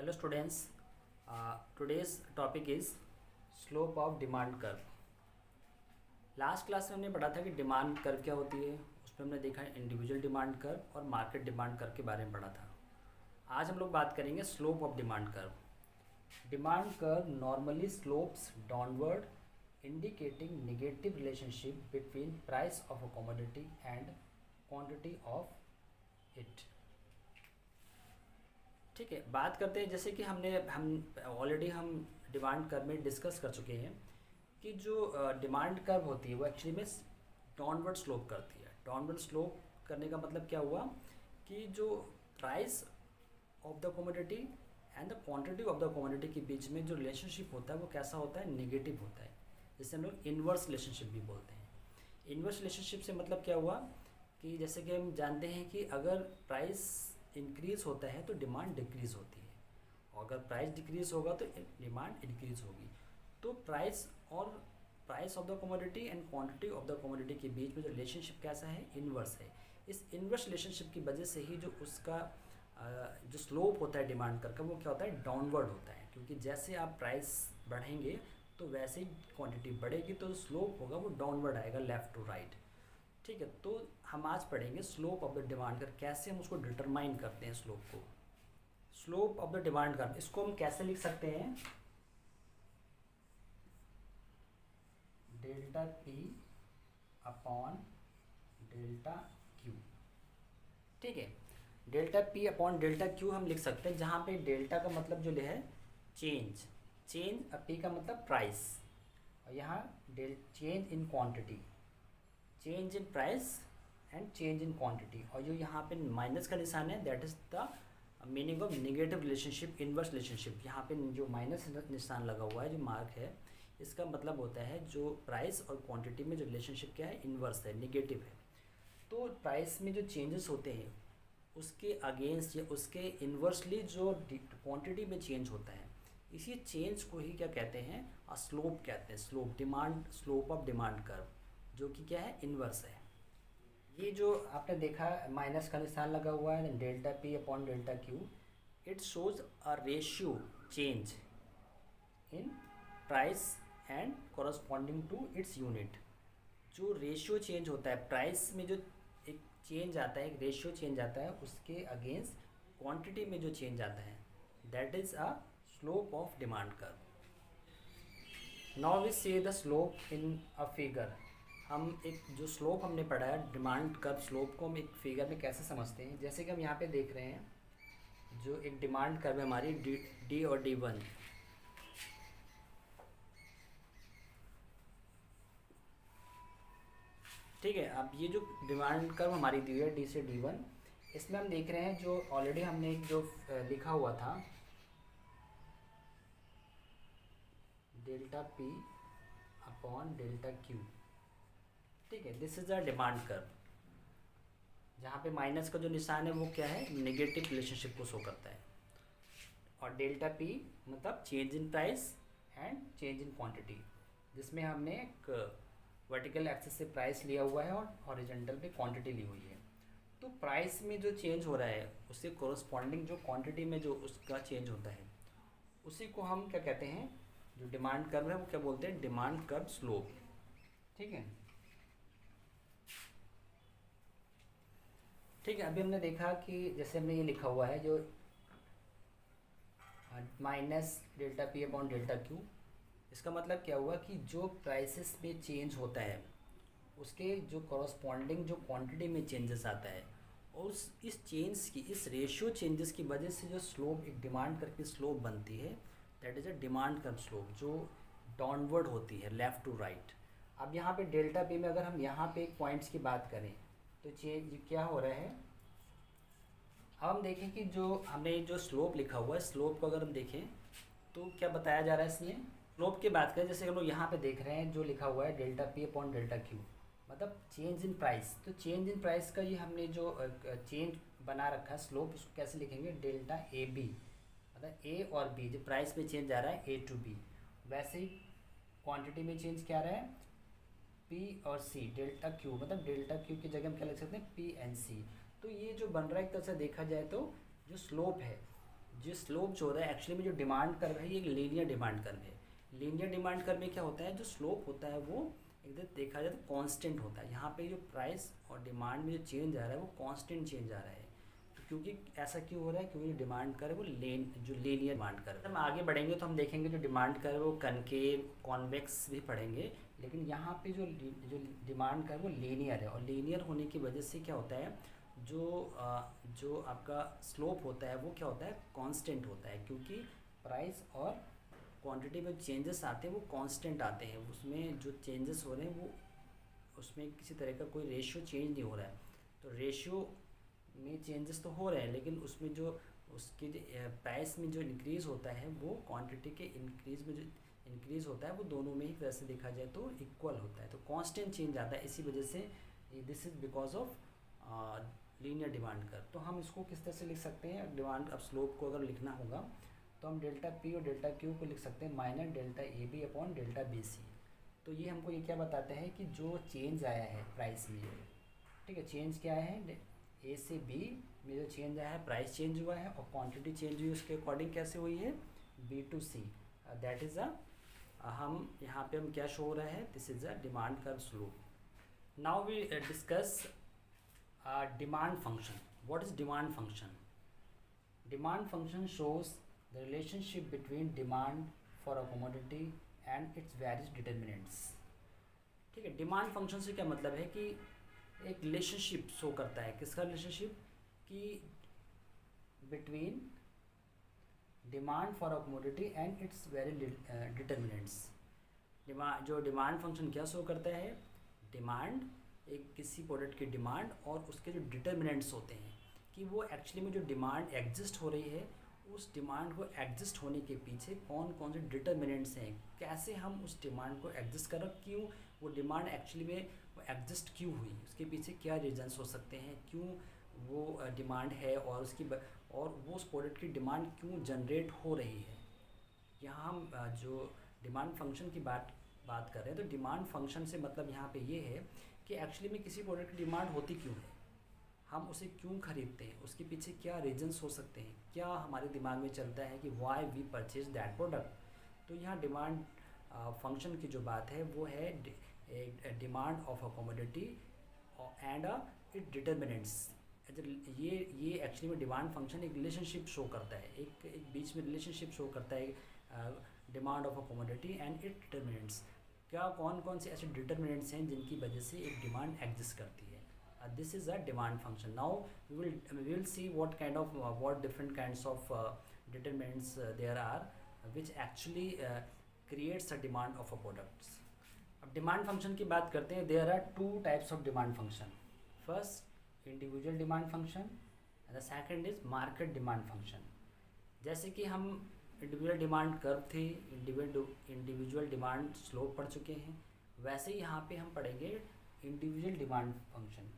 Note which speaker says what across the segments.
Speaker 1: Hello students, today's topic is slope of demand curve. Last class में हमने पढ़ा था कि डिमांड कर्व क्या होती है, उसमें हमने देखा इंडिविजुअल डिमांड कर्व और मार्केट डिमांड कर्व के बारे में पढ़ा था. आज हम लोग बात करेंगे slope of demand curve. Demand curve normally slopes downward indicating negative relationship between price of a commodity and quantity of it. ठीक है, बात करते हैं जैसे कि हम ऑलरेडी डिमांड कर्व में डिस्कस कर चुके हैं कि जो डिमांड कर्व होती है वो एक्चुअली में डाउनवर्ड स्लोप करती है. डाउनवर्ड स्लोप करने का मतलब क्या हुआ कि जो price of the commodity and the quantity of the commodity के बीच में जो रिलेशनशिप होता है वो कैसा होता है, नेगेटिव होता है, जिसे हम लोग इन्वर्स रिलेशनशिप भी बोलते हैं. इन्वर्स रिलेशनशिप से मतलब क्या हुआ कि जैसे कि हम जानते हैं कि अगर प्राइस इंक्रीज़ होता है तो डिमांड डिक्रीज़ होती है, और अगर प्राइस डिक्रीज़ होगा तो डिमांड इंक्रीज़ होगी. तो price of the commodity and quantity of the commodity के बीच में जो रिलेशनशिप कैसा है, इन्वर्स है. इस इन्वर्स रिलेशनशिप की वजह से ही जो उसका जो स्लोप होता है डिमांड कर्व का वो क्या होता है, डाउनवर्ड होता है. क्योंकि जैसे आप प्राइस बढ़ेंगे तो वैसे ही क्वांटिटी बढ़ेगी, तो स्लोप होगा वो डाउनवर्ड आएगा, लेफ़्ट टू राइट. ठीक है, तो हम आज पढ़ेंगे slope of the demand curve, कैसे हम उसको डिटरमाइन करते हैं स्लोप को. Slope of the demand curve, इसको हम कैसे लिख सकते हैं, delta P upon delta Q. ठीक है, delta P upon delta Q हम लिख सकते हैं, जहाँ पे डेल्टा का मतलब जो है चेंज, पी का मतलब प्राइस, और यहाँ change in quantity, change in price and change in quantity. और जो यहाँ पे माइनस का निशान है that is the meaning of negative relationship, inverse relationship. यहाँ पे जो माइनस निशान लगा हुआ है, जो मार्क है, इसका मतलब होता है जो प्राइस और क्वांटिटी में जो रिलेशनशिप क्या है, इन्वर्स है, नेगेटिव है. तो प्राइस में जो चेंजेस होते हैं उसके अगेंस्ट या उसके इन्वर्सली जो क्वांटिटी में चेंज होता है, इसी चेंज को ही क्या कहते हैं, स्लोप कहते हैं. स्लोप ऑफ डिमांड कर्व, जो कि क्या है, इन्वर्स है. ये जो आपने देखा माइनस का निशान लगा हुआ है, delta P upon delta Q, it shows a ratio change in price and corresponding to its unit. जो रेशियो चेंज होता है, प्राइस में जो एक चेंज आता है, एक रेशियो चेंज आता है, उसके अगेंस्ट क्वांटिटी में जो चेंज आता है, that is a slope of demand curve. Now we see the slope in a figure. हम एक जो स्लोप हमने पढ़ा है डिमांड कर्व, स्लोप को हम एक फिगर में कैसे समझते हैं. जैसे कि हम यहाँ पे देख रहे हैं, जो एक डिमांड कर्व है हमारी डी और D1. ठीक है, अब ये जो डिमांड कर्व हमारी दी है डी से D1, इसमें हम देख रहे हैं जो ऑलरेडी हमने एक जो लिखा हुआ था delta P upon delta Q. ठीक है, this is a demand curve, जहाँ पे माइनस का जो निशान है वो क्या है, नेगेटिव रिलेशनशिप को शो करता है. और डेल्टा पी मतलब change in price and change in quantity, जिसमें हमने एक वर्टिकल एक्सिस से प्राइस लिया हुआ है और हॉरिजॉन्टल पे क्वांटिटी ली हुई है. तो प्राइस में जो चेंज हो रहा है उससे कोरस्पॉन्डिंग जो क्वांटिटी में जो उसका चेंज होता है, उसी को हम क्या कहते हैं, जो डिमांड कर्व है वो क्या बोलते हैं, डिमांड कर्व स्लोप. ठीक है, ठीक है. अभी हमने देखा कि जैसे हमने ये लिखा हुआ है जो minus delta P upon delta Q, इसका मतलब क्या हुआ कि जो प्राइसेस में चेंज होता है उसके जो कॉरस्पॉन्डिंग जो क्वांटिटी में चेंजेस आता है, और इस चेंज की, इस रेशियो चेंजेस की वजह से जो स्लोप, एक डिमांड कर्व की स्लोप बनती है, that is a demand curve slope, जो डाउनवर्ड होती है, लेफ़्ट टू राइट. अब यहाँ पे डेल्टा पी में अगर हम यहाँ पे एक पॉइंट्स की बात करें तो चेंज क्या हो रहा है. अब हम देखें कि जो हमने जो स्लोप लिखा हुआ है, स्लोप को अगर हम देखें तो क्या बताया जा रहा है इसमें. स्लोप की बात करें, जैसे हम लोग यहाँ पे देख रहे हैं जो लिखा हुआ है delta P upon delta Q, मतलब चेंज इन प्राइस. तो चेंज इन प्राइस का ये हमने जो चेंज बना रखा है स्लोप, उसको कैसे लिखेंगे, डेल्टा ए बी, मतलब ए और बी, जो प्राइस में चेंज आ रहा है ए टू बी, वैसे ही क्वांटिटी में चेंज क्या आ रहा है, पी और सी, डेल्टा क्यू, मतलब डेल्टा क्यू की जगह हम क्या लिख सकते हैं, पी एन सी. तो ये जो बन रहा है एक तरह से देखा जाए तो जो स्लोप है जो स्लोप जो होता है एक्चुअली में जो डिमांड कर्व है ये एक लीनियर डिमांड कर्व है। लीनियर डिमांड कर्व में क्या होता है, जो स्लोप होता है वो एकदम देखा जाए तो कांस्टेंट होता है। यहाँ पे जो प्राइस और डिमांड में जो चेंज आ रहा है वो कांस्टेंट चेंज आ रहा है। तो क्योंकि ऐसा क्यों हो रहा है, क्योंकि जो डिमांड कर्व है वो जो लीनियर डिमांड कर्व है। हम आगे बढ़ेंगे तो हम देखेंगे जो डिमांड कर्व है वो कनकेव कॉन्वेक्स भी पढ़ेंगे, लेकिन यहाँ पे जो डिमांड कर्व वो लीनियर है। और लीनियर होने की वजह से क्या होता है, जो आपका स्लोप होता है वो क्या होता है, कांस्टेंट होता है। क्योंकि प्राइस और क्वांटिटी में चेंजेस आते हैं वो कांस्टेंट आते हैं, उसमें जो चेंजेस हो रहे हैं वो उसमें किसी तरह का कोई रेशियो चेंज नहीं हो रहा है। तो रेशियो में चेंजेस तो हो रहे हैं, लेकिन उसमें जो उसके प्राइस में जो इंक्रीज़ होता है वो क्वांटिटी के इंक्रीज़ में जो इंक्रीज़ होता है वो दोनों में एक तरह से देखा जाए तो इक्वल होता है। तो कांस्टेंट चेंज आता है, इसी वजह से this is because of linear demand curve. तो हम इसको किस तरह से लिख सकते हैं, डिमांड अब स्लोप को अगर लिखना होगा तो हम डेल्टा पी और डेल्टा क्यू को लिख सकते हैं minus delta A B upon delta B C. तो ये हमको ये क्या बताता है कि जो चेंज आया है प्राइस में, ठीक है, चेंज क्या आया है, ए से बी में जो चेंज आया है प्राइस चेंज हुआ है, और क्वांटिटी चेंज हुई उसके अकॉर्डिंग कैसे हुई है, B to C. That is हम यहाँ पे हम क्या शो हो रहा है, this is a demand curve slope. Now we discuss demand function. What is demand function? Demand function shows the relationship between demand for a commodity and its various determinants. ठीक है, डिमांड फंक्शन से क्या मतलब है कि एक relationship show करता है, किसका रिलेशनशिप, कि between demand for a commodity and it's very determinants. जो डिमांड फंक्शन क्या शो करता है, डिमांड एक किसी प्रोडक्ट की डिमांड और उसके जो डिटर्मिनेंट्स होते हैं, कि वो एक्चुअली में जो डिमांड एग्जिस्ट हो रही है उस डिमांड को एग्जिस्ट होने के पीछे कौन कौन से डिटर्मिनेंट्स हैं, कैसे हम उस डिमांड को एग्जिस्ट कर, क्यों वो डिमांड एक्चुअली में वो एग्जिस्ट क्यों हुई, उसके पीछे क्या रीजंस हो सकते हैं, क्यों वो डिमांड है और वो उस प्रोडक्ट की डिमांड क्यों जनरेट हो रही है। यहाँ हम जो डिमांड फंक्शन की बात कर रहे हैं, तो डिमांड फंक्शन से मतलब यहाँ पे ये है कि एक्चुअली में किसी प्रोडक्ट की डिमांड होती क्यों है, हम उसे क्यों खरीदते हैं, उसके पीछे क्या रीजंस हो सकते हैं, क्या हमारे दिमाग में चलता है कि why we purchase that product. तो यहाँ डिमांड फंक्शन की जो बात है वो है demand of a commodity and it determinants. ये एक्चुअली में डिमांड फंक्शन एक रिलेशनशिप शो करता है, एक बीच में रिलेशनशिप शो करता है demand of a commodity and it determinants. क्या कौन कौन से ऐसे डिटर्मिनेंट्स हैं जिनकी वजह से एक डिमांड एग्जिस्ट करती है। This is a demand function. Now we will see what different kinds of determinants there are which actually creates a demand of a products. अब डिमांड फंक्शन की बात करते हैं। There are two types of demand function, first individual demand function and the second is market demand function. जैसे कि हम individual demand curve थे, individual demand slope पढ़ चुके हैं, वैसे ही यहाँ पे हम पढ़ेंगे इंडिविजुअल डिमांड फंक्शन।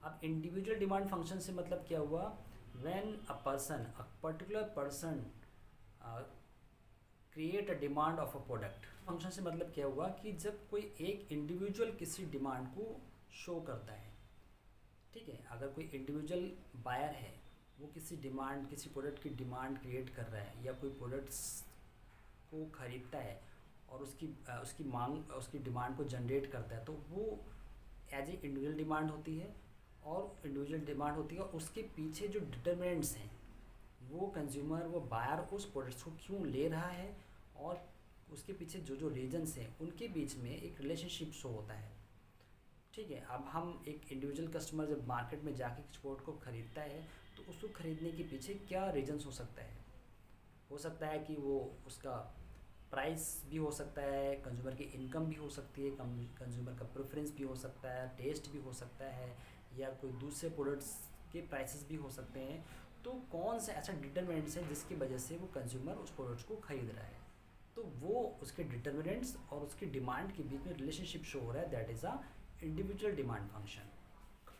Speaker 1: अब इंडिविजुअल डिमांड फंक्शन से मतलब क्या हुआ, when a particular person create a demand of a product. Function से मतलब क्या हुआ कि जब कोई एक इंडिविजुअल किसी डिमांड को शो करता है, ठीक है, अगर कोई इंडिविजुअल बायर है वो किसी प्रोडक्ट की डिमांड क्रिएट कर रहा है या कोई प्रोडक्ट्स को ख़रीदता है और उसकी डिमांड को जनरेट करता है, तो वो एज ए इंडिविजुअल डिमांड होती है और उसके पीछे जो डिटर्मिनेंट्स हैं वो कंज्यूमर, वो बायर उस प्रोडक्ट्स को क्यों ले रहा है और उसके पीछे जो रीजन्स हैं उनके बीच में एक रिलेशनशिप शो होता है। ठीक है, अब हम एक इंडिविजुअल कस्टमर जब मार्केट में जाके किसी प्रोडक्ट को ख़रीदता है तो उसको ख़रीदने के पीछे क्या रीजन्स हो सकता है कि वो उसका प्राइस भी हो सकता है, कंज्यूमर की इनकम भी हो सकती है, कंज्यूमर का प्रेफरेंस भी हो सकता है, टेस्ट भी हो सकता है, या कोई दूसरे प्रोडक्ट्स के प्राइसेस भी हो सकते हैं। तो कौन सा ऐसा डिटर्मिनेंट्स है जिसकी वजह से वो कंज्यूमर उस प्रोडक्ट्स को ख़रीद रहा है, तो वो उसके डिटर्मिनेंट्स और उसकी डिमांड के बीच में रिलेशनशिप शो हो रहा है, that is a individual demand function.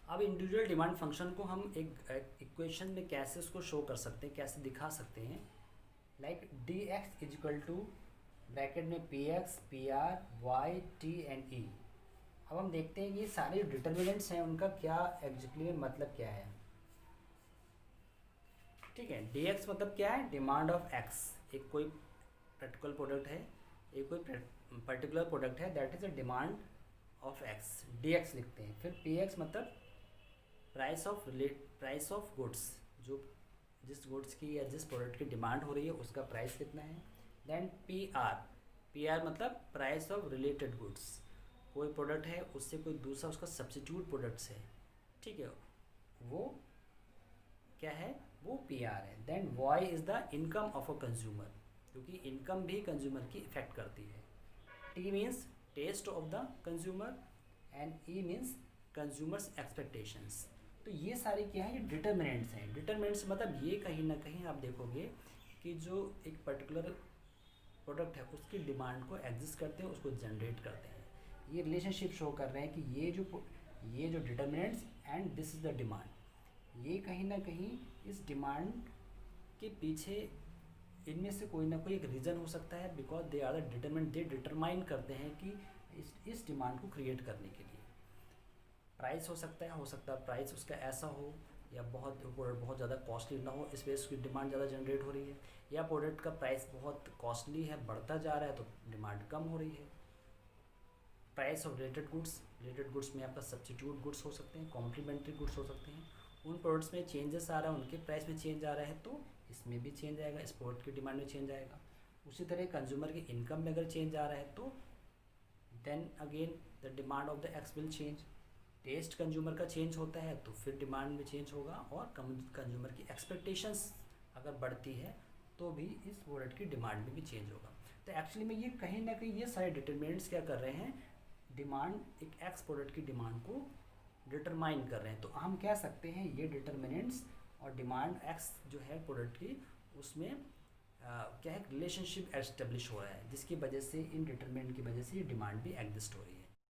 Speaker 1: अब इंडिविजुअल डिमांड फंक्शन को हम एक इक्वेशन में कैसे उसको शो कर सकते हैं, कैसे दिखा सकते हैं, like D X is equal to bracket में P X P R Y T and E. अब हम देखते हैं कि ये सारे डिटर्मिनेंट्स हैं उनका क्या एग्जैक्टली मतलब क्या है। ठीक है। डी एक्स मतलब क्या है, डिमांड ऑफ एक्स। एक कोई पर्टिकुलर प्रोडक्ट है, एक कोई पर्टिकुलर प्रोडक्ट है, that is a demand of x, D x लिखते हैं। फिर पी एक्स मतलब प्राइस ऑफ गुड्स, जो जिस गुड्स की या जिस प्रोडक्ट की डिमांड हो रही है उसका प्राइस कितना है। देन पी आर मतलब प्राइस ऑफ रिलेटेड गुड्स, कोई प्रोडक्ट है उससे कोई दूसरा उसका सब्सिट्यूट प्रोडक्ट्स है, ठीक है, वो क्या है, वो पी आर है। Then Y is the income of a consumer, क्योंकि इनकम भी कंज्यूमर की इफेक्ट करती है। T means taste of the consumer and E means consumers expectations. तो ये सारे क्या है, ये डिटर्मिनेंट्स हैं। डिटर्मिनेंट्स मतलब ये कहीं ना कहीं आप देखोगे कि जो एक पर्टिकुलर प्रोडक्ट है उसकी डिमांड को एग्जिस्ट करते हैं, उसको जनरेट करते हैं। ये रिलेशनशिप शो कर रहे हैं कि ये जो determinants and this is the demand, ये कहीं ना कहीं इस डिमांड के पीछे इनमें से कोई ना कोई एक रीज़न हो सकता है, because they are the determinant, they determine करते हैं कि इस डिमांड को क्रिएट करने के लिए प्राइस हो सकता है प्राइस उसका ऐसा हो या बहुत ज़्यादा कॉस्टली ना हो, इस वजह से उसकी डिमांड ज़्यादा जनरेट हो रही है, या प्रोडक्ट का प्राइस बहुत कॉस्टली है, बढ़ता जा रहा है तो डिमांड कम हो रही है। प्राइस ऑफ रिलेटेड गुड्स में आपका सब्सिट्यूट गुड्स हो सकते हैं, कॉम्प्लीमेंट्री गुड्स हो सकते हैं। उन प्रोडक्ट्स में चेंजेस आ रहा है, उनके प्राइस में चेंज आ रहा है तो इसमें भी चेंज आएगा, इस प्रोडक्ट की डिमांड में चेंज आएगा। उसी तरह कंज्यूमर की इनकम में अगर चेंज आ रहा है तो then again the demand of the X will change. Taste consumer का चेंज होता है तो फिर डिमांड में चेंज होगा, और कंज्यूमर की एक्सपेक्टेशंस अगर बढ़ती है तो भी इस प्रोडक्ट की डिमांड में भी चेंज होगा। तो एक्चुअली में ये कहीं ना कहीं ये सारे डिटरमिनेंट्स क्या कर रहे हैं, डिमांड, एक एक्स प्रोडक्ट की डिमांड को डिटरमाइन कर रहे हैं। तो हम कह सकते हैं ये डिटरमिनेंट्स और डिमांड एक्स जो है प्रोडक्ट की, उसमें क्या है, रिलेशनशिप एस्टेब्लिश हो रहा है, जिसकी वजह से इन डिटरमिनेंट की वजह से ये डिमांड भी एग्जिस्ट हो रही है।